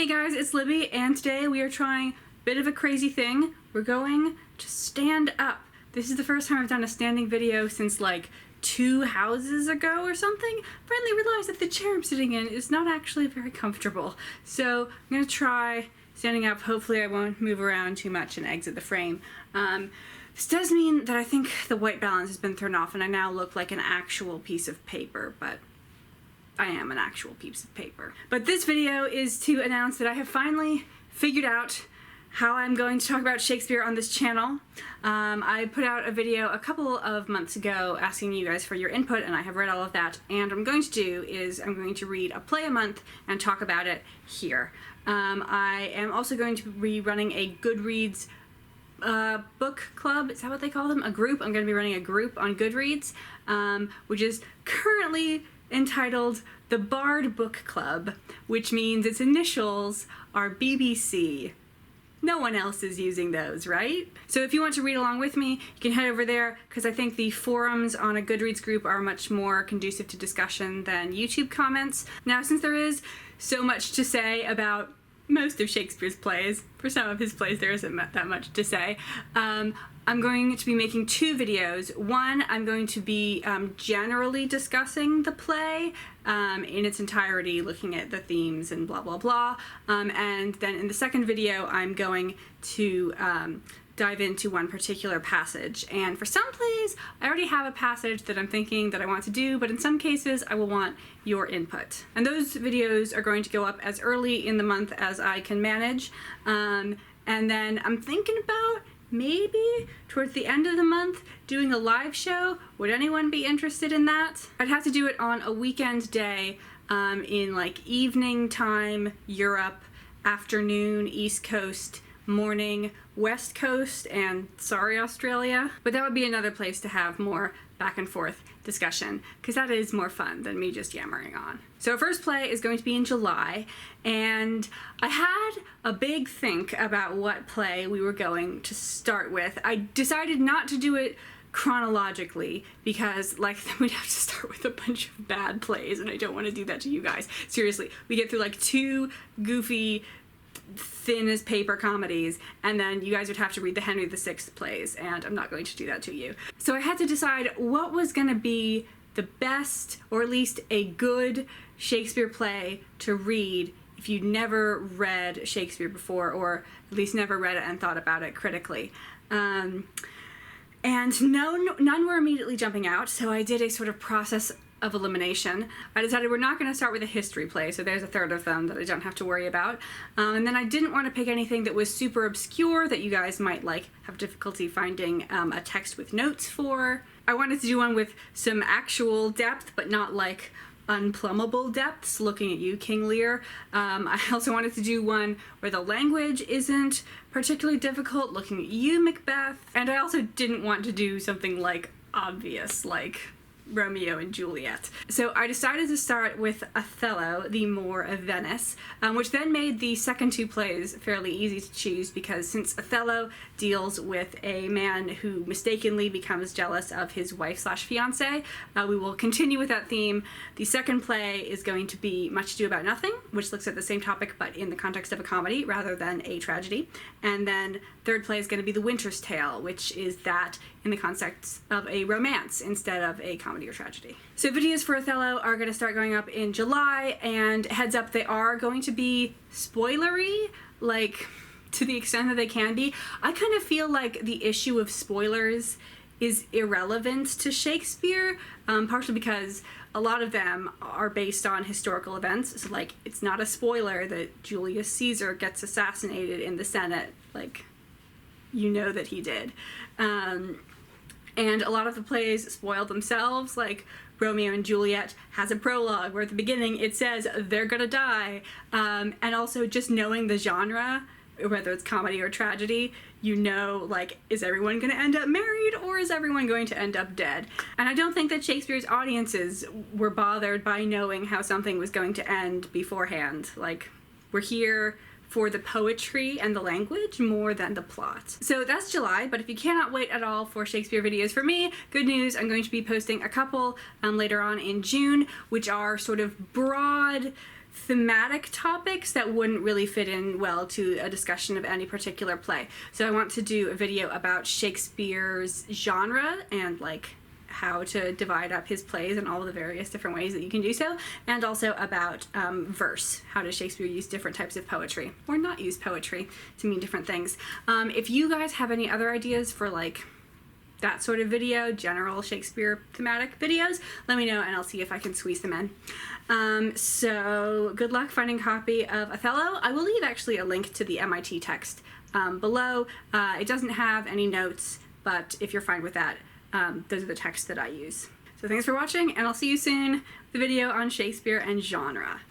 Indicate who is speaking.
Speaker 1: Hey guys, it's Libby, and today we are trying a bit of a crazy thing. We're going to stand up. This is the first time I've done a standing video since like 2 houses ago or something. Finally realized that the chair I'm sitting in is not actually very comfortable. So I'm gonna try standing up. Hopefully I won't move around too much and exit the frame. This does mean that I think the white balance has been thrown off and I now look like an actual piece of paper, but I am an actual piece of paper. But this video is to announce that I have finally figured out how I'm going to talk about Shakespeare on this channel. I put out a video a couple of months ago asking you guys for your input, and I have read all of that, and what I'm going to do is I'm going to read a play a month and talk about it here. I am also going to be running a Goodreads book club. Is that what they call them? A group. I'm going to be running a group on Goodreads, which is currently entitled the Bard Book Club, which means its initials are BBC. No one else is using those, right? So if you want to read along with me, you can head over there, because I think the forums on a Goodreads group are much more conducive to discussion than YouTube comments. Now, since there is so much to say about most of Shakespeare's plays, for some of his plays there isn't that much to say, I'm going to be making 2 videos. One, I'm going to be generally discussing the play in its entirety, looking at the themes and blah blah blah, and then in the second video I'm going to dive into one particular passage. And for some plays I already have a passage that I'm thinking that I want to do, but in some cases I will want your input. And those videos are going to go up as early in the month as I can manage, and then I'm thinking about maybe towards the end of the month doing a live show. Would anyone be interested in that? I'd have to do it on a weekend day, in like evening time Europe, afternoon East Coast, morning West Coast, and sorry Australia. But that would be another place to have more back and forth discussion, because that is more fun than me just yammering on. So our first play is going to be in July, and I had a big think about what play we were going to start with. I decided not to do it chronologically because like then we'd have to start with a bunch of bad plays, and I don't want to do that to you guys. Seriously, we get through like 2 goofy thin as paper comedies, and then you guys would have to read the Henry VI plays, and I'm not going to do that to you. So I had to decide what was going to be the best, or at least a good, Shakespeare play to read if you'd never read Shakespeare before, or at least never read it and thought about it critically. And none were immediately jumping out, so I did a sort of process of elimination. I decided we're not going to start with a history play, so there's a third of them that I don't have to worry about. And then I didn't want to pick anything that was super obscure that you guys might like have difficulty finding a text with notes for. I wanted to do one with some actual depth, but not like unplumbable depths. Looking at you, King Lear. I also wanted to do one where the language isn't particularly difficult. Looking at you, Macbeth. And I also didn't want to do something like obvious, like Romeo and Juliet. So I decided to start with Othello, the Moor of Venice, which then made the second 2 plays fairly easy to choose, because since Othello deals with a man who mistakenly becomes jealous of his wife/fiancé, we will continue with that theme. The second play is going to be Much Ado About Nothing, which looks at the same topic but in the context of a comedy rather than a tragedy. And then third play is going to be The Winter's Tale, which is that in the context of a romance instead of a comedy or tragedy. So videos for Othello are going to start going up in July, and heads up, they are going to be spoilery, like to the extent that they can be. I kind of feel like the issue of spoilers is irrelevant to Shakespeare, partially because a lot of them are based on historical events. So like, it's not a spoiler that Julius Caesar gets assassinated in the Senate. Like, you know that he did. And a lot of the plays spoil themselves, like Romeo and Juliet has a prologue where at the beginning it says they're gonna die. And also just knowing the genre, whether it's comedy or tragedy, you know, like, is everyone gonna end up married or is everyone going to end up dead? And I don't think that Shakespeare's audiences were bothered by knowing how something was going to end beforehand. Like, we're here for the poetry and the language more than the plot. So that's July, but if you cannot wait at all for Shakespeare videos for me, good news, I'm going to be posting a couple later on in June, which are sort of broad thematic topics that wouldn't really fit in well to a discussion of any particular play. So I want to do a video about Shakespeare's genre and like how to divide up his plays and all the various different ways that you can do so, and also about verse. How does Shakespeare use different types of poetry, or not use poetry, to mean different things. If you guys have any other ideas for like that sort of video, general Shakespeare thematic videos, let me know and I'll see if I can squeeze them in. So good luck finding a copy of Othello. I will leave actually a link to the MIT text below. It doesn't have any notes, but if you're fine with that, those are the texts that I use. So thanks for watching, and I'll see you soon with the video on Shakespeare and genre.